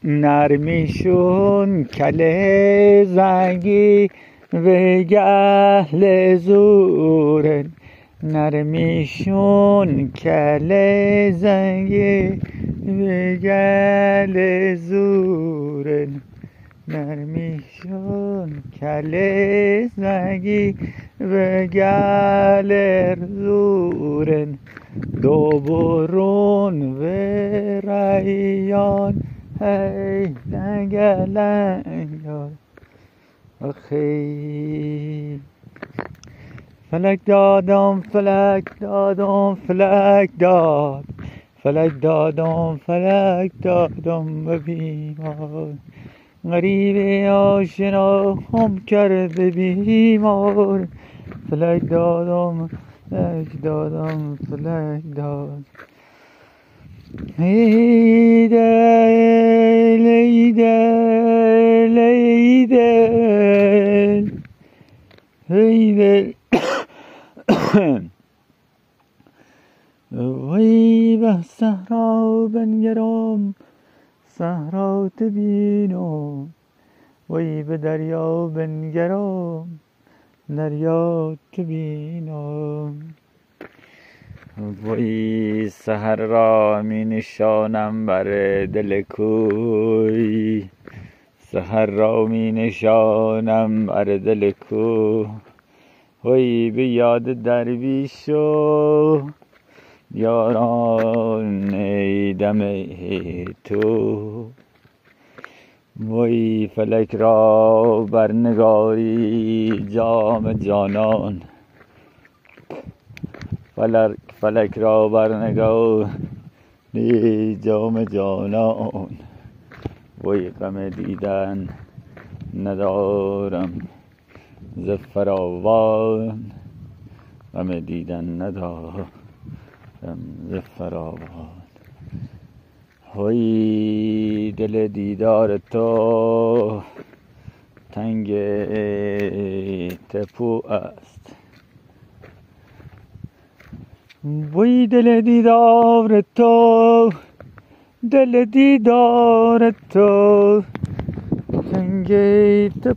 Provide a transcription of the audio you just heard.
نرمیشون کله زنگی و گهل زورن نرمیشون کله زنگی و گهل زورن نرمیشون کله زنگی و گهل زورن دو برون و ریان هی لنگلنگار آخی فلک دادم فلک دادم فلک داد فلک دادم فلک دادم به بیمار غریب آشنا هم کرده بیمار فلک دادم فلک دادم فلک داد ایدل ایدل ایدل ایدل وی به صحرا بنگرم صحرا تبینم وی به دریا بنگرم دریا تبینم وی سحر را می نشانم بر دل کوی سحر را می نشانم بر دل کوی وی به یاد درویش و یاران دم تو وی فلک را برنگاری جام جانان فلک را برنگاری جام جانان وی غم دیدن ندارم ز فراوان غم دیدن ندارم ز فراوان وی دل دیدار تو تنگ تپو است وی دل دیدار تو تنگ تپو